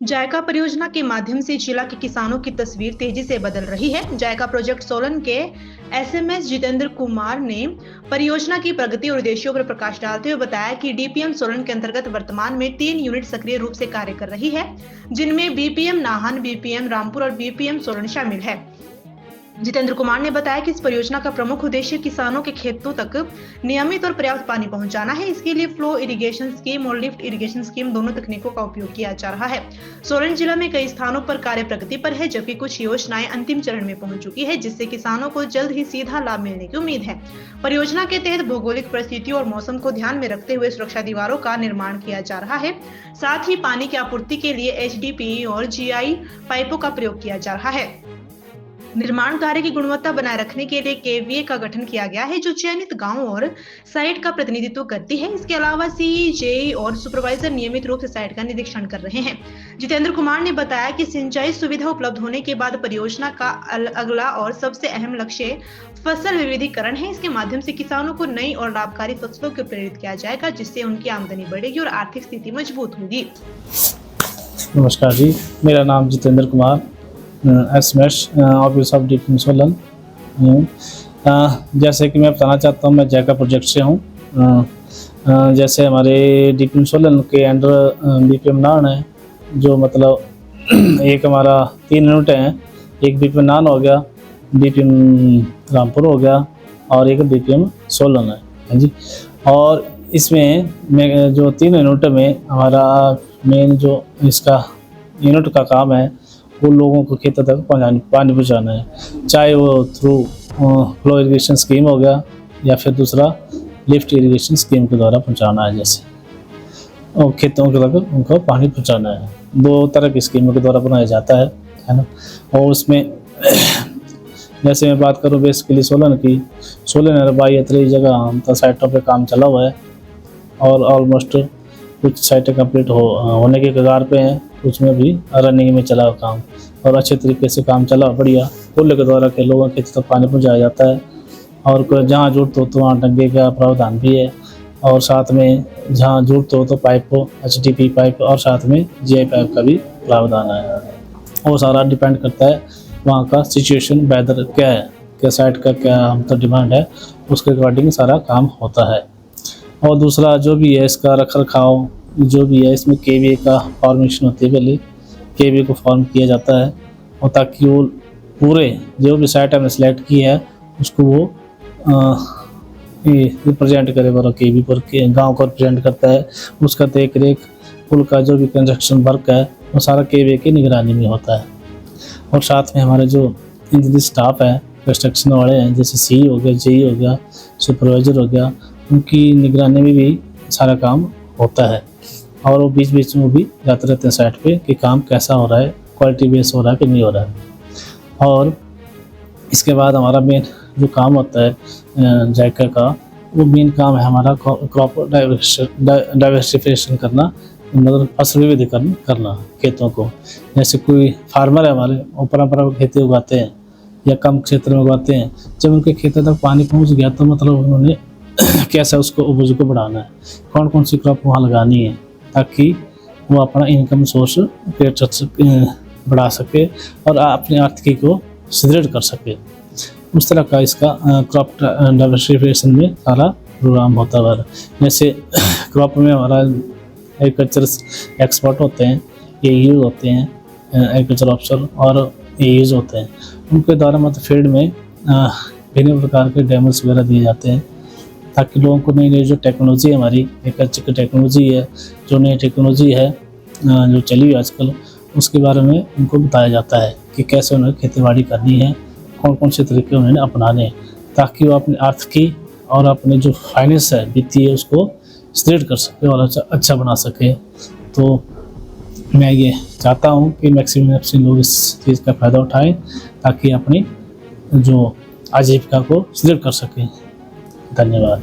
जायका परियोजना के माध्यम से जिला के किसानों की तस्वीर तेजी से बदल रही है। जायका प्रोजेक्ट सोलन के एसएमएस जितेंद्र कुमार ने परियोजना की प्रगति और उद्देश्यों पर प्रकाश डालते हुए बताया कि डीपीएम सोलन के अंतर्गत वर्तमान में 3 यूनिट सक्रिय रूप से कार्य कर रही है, जिनमें बीपीएम नाहन, बीपीएम रामपुर और बीपीएम सोलन शामिल है। जितेंद्र कुमार ने बताया कि इस परियोजना का प्रमुख उद्देश्य किसानों के खेतों तक नियमित और पर्याप्त पानी पहुंचाना है। इसके लिए फ्लो इरिगेशन स्कीम और लिफ्ट इरिगेशन स्कीम दोनों तकनीकों का उपयोग किया जा रहा है। सोलन जिला में कई स्थानों पर कार्य प्रगति पर है, जबकि कुछ योजनाएं अंतिम चरण में पहुंच चुकी है, जिससे किसानों को जल्द ही सीधा लाभ मिलने की उम्मीद है। परियोजना के तहत भौगोलिक परिस्थितियों और मौसम को ध्यान में रखते हुए सुरक्षा दीवारों का निर्माण किया जा रहा है। साथ ही पानी की आपूर्ति के लिए HDPE और GI पाइपों का प्रयोग किया जा रहा है। निर्माण कार्य की गुणवत्ता बनाए रखने के लिए KVA का गठन किया गया है, जो चयनित गांव और साइट का प्रतिनिधित्व करती है। इसके अलावा CE और सुपरवाइजर नियमित रूप से साइट का निरीक्षण कर रहे हैं। जितेंद्र कुमार ने बताया कि सिंचाई सुविधा उपलब्ध होने के बाद परियोजना का अगला और सबसे अहम लक्ष्य फसल विविधीकरण है। इसके माध्यम से किसानों को नई और लाभकारी फसलों को प्रेरित किया जाएगा, जिससे उनकी आमदनी बढ़ेगी और आर्थिक स्थिति मजबूत होगी। नमस्कार जी, मेरा नाम Jitendra Kumar, SMS office of DPM Solan हूँ। जैसे कि मैं बताना चाहता हूँ, मैं जायका प्रोजेक्ट से हूँ। जैसे हमारे डीपीएम सोलन के अंडर बीपीएम नान है, जो मतलब एक हमारा 3 यूनिट हैं। एक बीपीएम नान हो गया, बीपीएम रामपुर हो गया और एक बीपीएम सोलन है जी। और इसमें मैं जो 3 यूनिट में हमारा मेन जो इसका यूनिट का काम है, वो लोगों को खेतों तक पानी पहुँचाना है, चाहे वो थ्रू फ्लो इरिगेशन स्कीम हो गया या फिर दूसरा लिफ्ट इरिगेशन स्कीम के द्वारा पहुँचाना है। जैसे और खेतों के तक उनको पानी पहुँचाना है। 2 तरह की स्कीमों के द्वारा बनाया जाता है ना। और उसमें जैसे मैं बात करूँ बेसिकली सोलन की, सोलन और 22 जगह हम तो साइटों पे काम चला हुआ है और ऑलमोस्ट कुछ साइटें कंप्लीट होने के कगार पे हैं, उसमें भी रनिंग में चला हुआ काम और अच्छे तरीके से काम चला बढ़िया। पुल के द्वारा के लोगों के तक पानी पहुँचाया जाता है और जहाँ जरूरत हो तो वहाँ डंगे का प्रावधान भी है, और साथ में जहाँ जरूरत हो तो पाइप को HDPE पाइप और साथ में GI पाइप का भी प्रावधान है। वो सारा डिपेंड करता है वहाँ का सिचुएशन, वेदर क्या है, क्या साइड का क्या हम तो डिमांड है, उसके अकॉर्डिंग सारा काम होता है। और दूसरा जो भी है इसका रख रखाव जो भी है, इसमें KVA का फॉर्मेशन होती है। पहले KVA को फॉर्म किया जाता है और ताकि वो पूरे जो भी साइट हमने सेलेक्ट की है उसको वो रिप्रेजेंट करे, बड़ा KVA पर गांव को रिप्रेजेंट करता है। उसका देख रेख पुल का जो भी कंस्ट्रक्शन वर्क है वो सारा KVA की निगरानी में होता है। और साथ में हमारे जो इंजीनियर स्टाफ है, कंस्ट्रक्शन वाले हैं, जैसे CE हो गया, JE हो गया, सुपरवाइजर हो गया, उनकी निगरानी में भी सारा काम होता है। और वो बीच बीच में भी जाते रहते हैं साइट पे कि काम कैसा हो रहा है, क्वालिटी बेस हो रहा है कि नहीं हो रहा है। और इसके बाद हमारा मेन जो काम होता है जायका का, वो मेन काम है हमारा क्रॉप डाइवर्सिफिकेशन करना, मतलब फसल विविधीकरण करना खेतों को। जैसे कोई फार्मर है हमारे, वो परंपरागत खेती उगाते हैं या कम क्षेत्र में उगाते हैं, जब उनके खेतों तक पानी पहुँच गया तो मतलब उन्होंने कैसा उसको उपज को बढ़ाना है, कौन कौन सी क्रॉप वहाँ लगानी है, ताकि वो अपना इनकम सोर्स बढ़ा सके और अपनी आर्थिकी को सुदृढ़ कर सके। उस तरह का इसका क्रॉप डाइवर्सिफिकेशन में सारा प्रोग्राम होता है। जैसे क्रॉप में हमारा एग्रीकल्चर एक्सपर्ट होते हैं, AU होते हैं, एग्रीकल्चर ऑफिसर और AUs होते हैं। उनके द्वारा मतलब फील्ड में भिन्न प्रकार के डेमोस वगैरह दिए जाते हैं, ताकि लोगों को नई नई जो टेक्नोलॉजी हमारी एग्रीकल्चर की टेक्नोलॉजी है, जो नई टेक्नोलॉजी है जो चली हुई आजकल, उसके बारे में उनको बताया जाता है कि कैसे उन्हें खेतीबाड़ी करनी है, कौन कौन से तरीके उन्हें अपनाने, ताकि वो अपनी आर्थिकी और अपने जो फाइनेंस है वित्तीय उसको सुदृढ़ कर सके और अच्छा बना सके। तो मैं ये चाहता हूँ कि मैक्सिमम लोग इस चीज़ का फ़ायदा उठाएं, ताकि अपनी जो आजीविका को सुदृढ़ कर सकें। धन्यवाद।